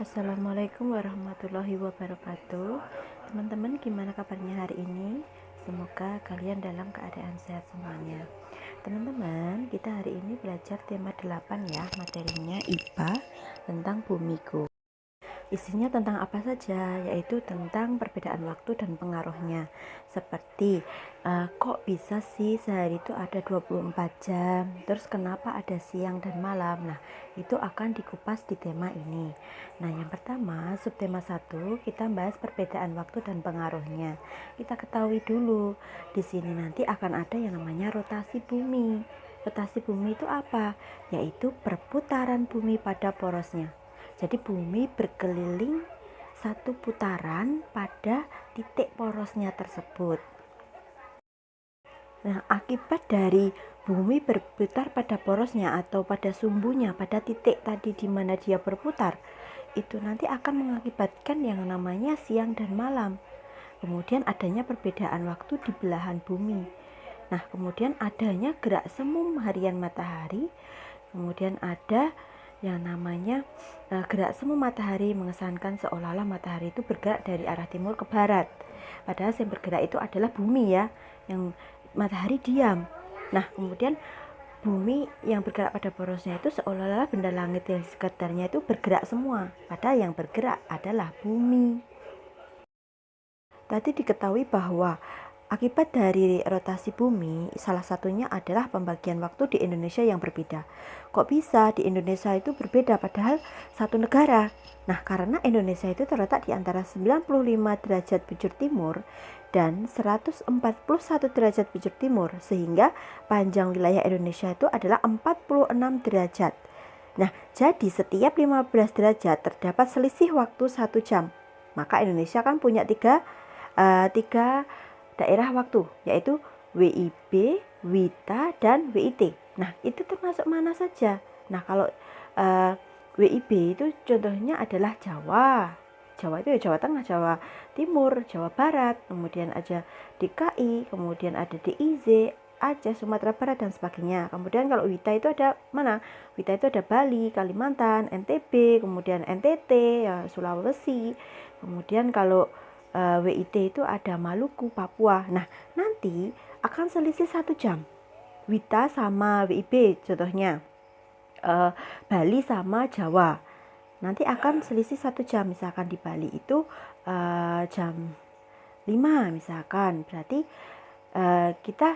Assalamualaikum warahmatullahi wabarakatuh. Teman-teman, gimana kabarnya hari ini? Semoga kalian dalam keadaan sehat semuanya. Teman-teman, kita hari ini belajar tema 8 ya, materinya IPA tentang bumiku. Isinya tentang apa saja, yaitu tentang perbedaan waktu dan pengaruhnya. Seperti kok bisa sih sehari itu ada 24 jam, terus kenapa ada siang dan malam. Nah, itu akan dikupas di tema ini. Nah, yang pertama, subtema 1, kita bahas perbedaan waktu dan pengaruhnya. Kita ketahui dulu, di sini nanti akan ada yang namanya rotasi bumi. Rotasi bumi itu apa? Yaitu perputaran bumi pada porosnya. Jadi bumi berkeliling satu putaran pada titik porosnya tersebut. Nah, akibat dari bumi berputar pada porosnya atau pada sumbunya, pada titik tadi di mana dia berputar, itu nanti akan mengakibatkan yang namanya siang dan malam. Kemudian adanya perbedaan waktu di belahan bumi. Nah, kemudian adanya gerak semu harian matahari, kemudian ada yang namanya gerak semu matahari, mengesankan seolah-olah matahari itu bergerak dari arah timur ke barat. Padahal yang bergerak itu adalah bumi ya, yang matahari diam. Nah, kemudian bumi yang bergerak pada porosnya itu seolah-olah benda langit yang sekitarnya itu bergerak semua. Padahal yang bergerak adalah bumi. Tadi diketahui bahwa akibat dari rotasi bumi, salah satunya adalah pembagian waktu di Indonesia yang berbeda. Kok bisa di Indonesia itu berbeda padahal satu negara? Nah, karena Indonesia itu terletak di antara 95 derajat bujur timur dan 141 derajat bujur timur, sehingga panjang wilayah Indonesia itu adalah 46 derajat. Nah, jadi setiap 15 derajat terdapat selisih waktu 1 jam. Maka Indonesia kan punya tiga daerah waktu, yaitu WIB, WITA, dan WIT. Nah, itu termasuk mana saja? Nah, kalau WIB itu contohnya adalah Jawa. Jawa itu ya Jawa Tengah, Jawa Timur, Jawa Barat, kemudian ada DKI, kemudian ada DIZ, Aceh, Sumatera Barat, dan sebagainya. Kemudian kalau WITA itu ada mana? WITA itu ada Bali, Kalimantan, NTB, kemudian NTT, ya, Sulawesi. Kemudian kalau WIT itu ada Maluku, Papua. Nah, nanti akan selisih 1 jam. WITA sama WIB contohnya. Bali sama Jawa. Nanti akan selisih 1 jam. Misalkan di Bali itu jam 5 misalkan. Berarti kita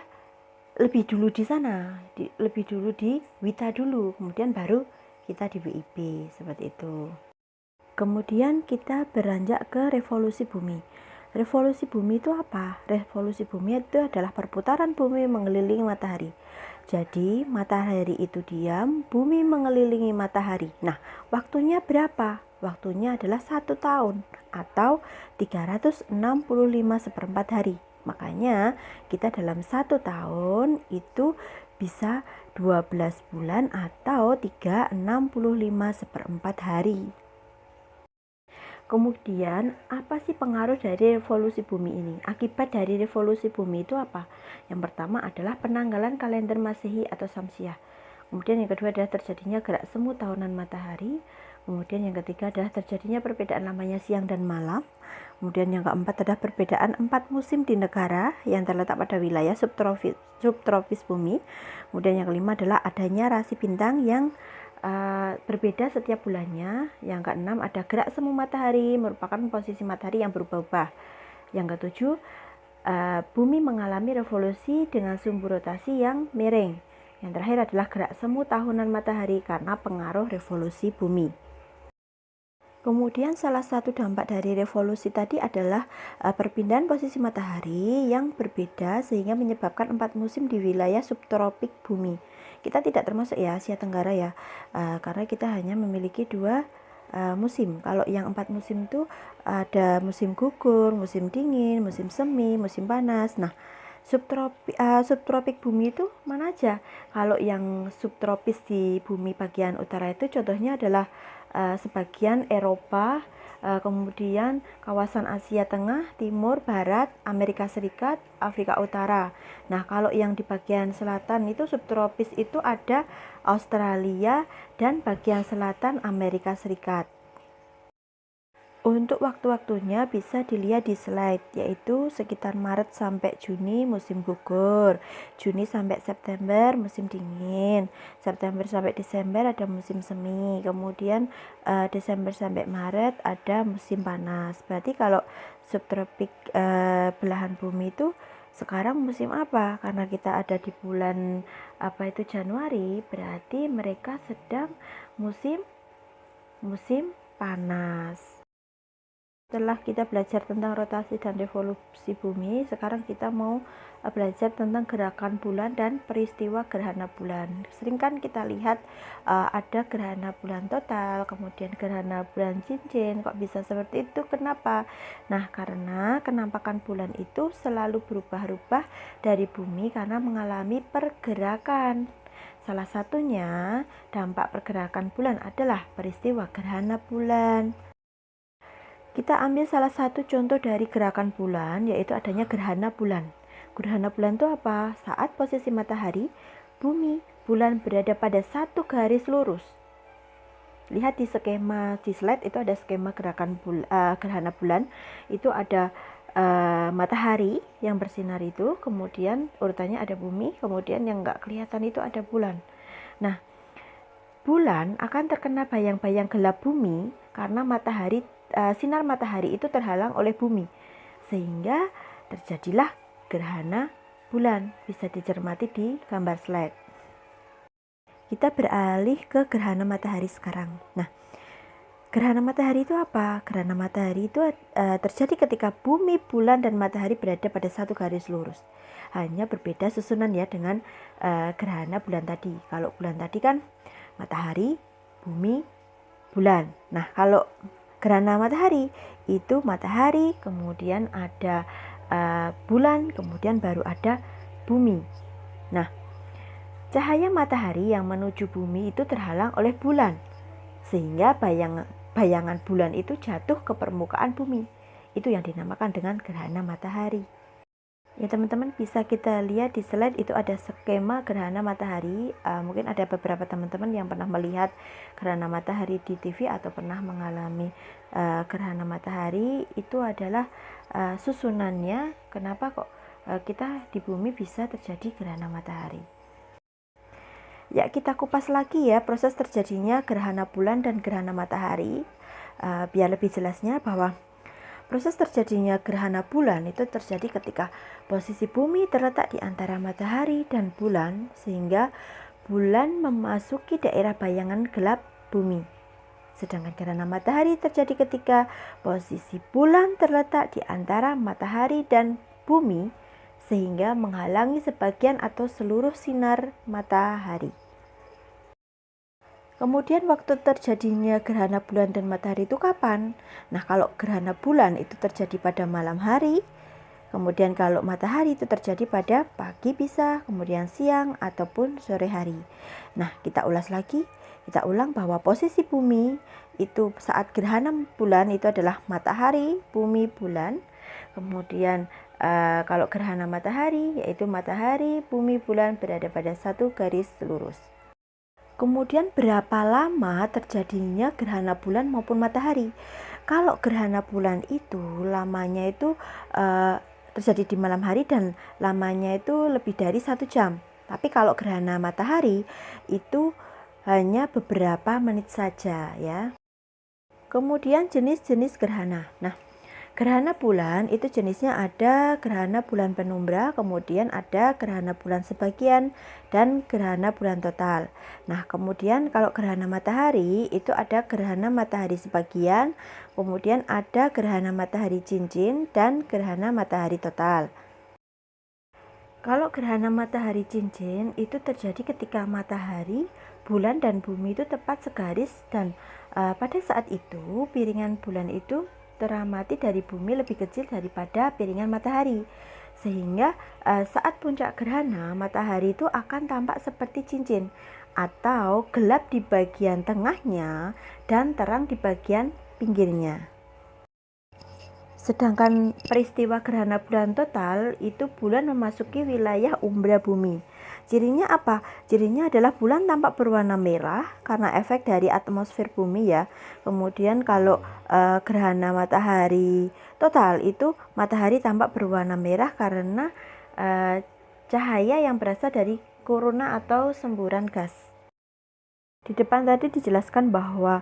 lebih dulu di sana, lebih dulu di WITA dulu, kemudian baru kita di WIB, seperti itu. Kemudian kita beranjak ke revolusi bumi. Revolusi bumi itu apa? Revolusi bumi itu adalah perputaran bumi mengelilingi matahari. Jadi matahari itu diam, bumi mengelilingi matahari. Nah, waktunya berapa? Waktunya adalah 1 tahun atau 365 hari. Makanya kita dalam 1 tahun itu bisa 12 bulan atau 365 hari. Kemudian, apa sih pengaruh dari revolusi bumi ini? Akibat dari revolusi bumi itu apa? Yang pertama adalah penanggalan kalender Masehi atau Samsiah. Kemudian yang kedua adalah terjadinya gerak semu tahunan matahari. Kemudian yang ketiga adalah terjadinya perbedaan lamanya siang dan malam. Kemudian yang keempat adalah perbedaan 4 musim di negara yang terletak pada wilayah subtropis bumi. Kemudian yang kelima adalah adanya rasi bintang yang berbeda setiap bulannya. Yang keenam ada gerak semu matahari, merupakan posisi matahari yang berubah-ubah. Yang ketujuh, bumi mengalami revolusi dengan sumbu rotasi yang miring. Yang terakhir adalah gerak semu tahunan matahari karena pengaruh revolusi bumi. Kemudian salah satu dampak dari revolusi tadi adalah perpindahan posisi matahari yang berbeda sehingga menyebabkan 4 musim di wilayah subtropik bumi. Kita tidak termasuk ya Asia Tenggara ya, karena kita hanya memiliki 2 musim. Kalau yang 4 musim itu ada musim gugur, musim dingin, musim semi, musim panas. Nah, subtropik bumi itu mana aja? Kalau yang subtropis di bumi bagian utara itu contohnya adalah sebagian Eropa, kemudian kawasan Asia Tengah, Timur, Barat, Amerika Serikat, Afrika Utara. Nah, kalau yang di bagian selatan itu subtropis itu ada Australia dan bagian selatan Amerika Serikat. Untuk waktu-waktunya bisa dilihat di slide, yaitu sekitar Maret sampai Juni musim gugur, Juni sampai September musim dingin, September sampai Desember ada musim semi, kemudian Desember sampai Maret ada musim panas. Berarti kalau subtropik belahan bumi itu sekarang musim apa? Karena kita ada di bulan Januari, berarti mereka sedang musim panas. Setelah kita belajar tentang rotasi dan revolusi bumi, sekarang kita mau belajar tentang gerakan bulan dan peristiwa gerhana bulan. Sering kan kita lihat ada gerhana bulan total, kemudian gerhana bulan cincin. Kok bisa seperti itu? Kenapa? Nah, karena kenampakan bulan itu selalu berubah-ubah dari bumi karena mengalami pergerakan. Salah satunya dampak pergerakan bulan adalah peristiwa gerhana bulan. Kita ambil salah satu contoh dari gerakan bulan, yaitu adanya gerhana bulan. Gerhana bulan itu apa? Saat posisi matahari, bumi, bulan berada pada satu garis lurus. Lihat di skema di slide itu ada skema gerhana bulan. Itu ada matahari yang bersinar itu, kemudian urutannya ada bumi, kemudian yang nggak kelihatan itu ada bulan. Nah, bulan akan terkena bayang-bayang gelap bumi karena sinar matahari itu terhalang oleh bumi, sehingga terjadilah gerhana bulan. Bisa dicermati di gambar slide. Kita beralih ke gerhana matahari sekarang. Nah, gerhana matahari itu apa? Gerhana matahari itu terjadi ketika bumi, bulan, dan matahari berada pada satu garis lurus. Hanya berbeda susunan ya dengan gerhana bulan tadi. Kalau bulan tadi kan matahari, bumi, bulan. Nah, kalau gerhana matahari itu matahari, kemudian ada bulan, kemudian baru ada bumi. Nah, cahaya matahari yang menuju bumi itu terhalang oleh bulan, sehingga bayangan bulan itu jatuh ke permukaan bumi. Itu yang dinamakan dengan gerhana matahari. Ya teman-teman, bisa kita lihat di slide itu ada skema gerhana matahari. Mungkin ada beberapa teman-teman yang pernah melihat gerhana matahari di TV atau pernah mengalami gerhana matahari. Itu adalah susunannya, kenapa kok kita di bumi bisa terjadi gerhana matahari. Ya, kita kupas lagi ya proses terjadinya gerhana bulan dan gerhana matahari. Biar lebih jelasnya bahwa proses terjadinya gerhana bulan itu terjadi ketika posisi bumi terletak di antara matahari dan bulan, sehingga bulan memasuki daerah bayangan gelap bumi. Sedangkan gerhana matahari terjadi ketika posisi bulan terletak di antara matahari dan bumi, sehingga menghalangi sebagian atau seluruh sinar matahari. Kemudian waktu terjadinya gerhana bulan dan matahari itu kapan? Nah, kalau gerhana bulan itu terjadi pada malam hari, kemudian kalau matahari itu terjadi pada pagi bisa, kemudian siang ataupun sore hari. Nah, kita ulas lagi. Kita ulang bahwa posisi bumi itu saat gerhana bulan itu adalah matahari, bumi, bulan. Kemudian kalau gerhana matahari yaitu matahari, bumi, bulan berada pada satu garis lurus. Kemudian berapa lama terjadinya gerhana bulan maupun matahari? Kalau gerhana bulan itu lamanya itu terjadi di malam hari dan lamanya itu lebih dari 1 jam. Tapi kalau gerhana matahari itu hanya beberapa menit saja ya. Kemudian jenis-jenis gerhana. Nah, gerhana bulan itu jenisnya ada gerhana bulan penumbra, kemudian ada gerhana bulan sebagian, dan gerhana bulan total. Nah, kemudian kalau gerhana matahari itu ada gerhana matahari sebagian, kemudian ada gerhana matahari cincin, dan gerhana matahari total. Kalau gerhana matahari cincin itu terjadi ketika matahari, bulan, dan bumi itu tepat segaris, dan pada saat itu piringan bulan itu teramati dari bumi lebih kecil daripada piringan matahari, sehingga saat puncak gerhana matahari itu akan tampak seperti cincin atau gelap di bagian tengahnya dan terang di bagian pinggirnya. Sedangkan peristiwa gerhana bulan total itu bulan memasuki wilayah umbra bumi. Cirinya apa? Cirinya adalah bulan tampak berwarna merah karena efek dari atmosfer bumi ya. Kemudian kalau gerhana matahari total itu matahari tampak berwarna merah karena cahaya yang berasal dari korona atau semburan gas. Di depan tadi dijelaskan bahwa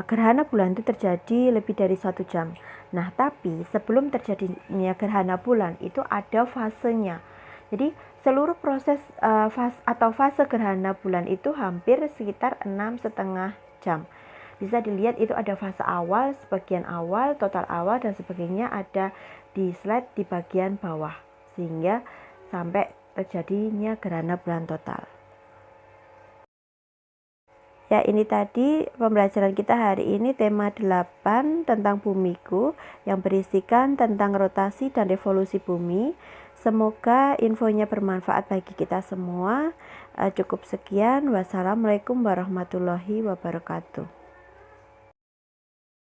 gerhana bulan itu terjadi lebih dari 1 jam. Nah, tapi sebelum terjadinya gerhana bulan itu ada fasenya. Jadi seluruh proses fase gerhana bulan itu hampir sekitar 6,5 jam. Bisa dilihat itu ada fase awal, sebagian awal, total awal, dan sebagainya ada di slide di bagian bawah. Sehingga sampai terjadinya gerhana bulan total. Ya, ini tadi pembelajaran kita hari ini tema 8 tentang bumiku yang berisikan tentang rotasi dan revolusi bumi. Semoga infonya bermanfaat bagi kita semua. Cukup sekian. Wassalamualaikum warahmatullahi wabarakatuh.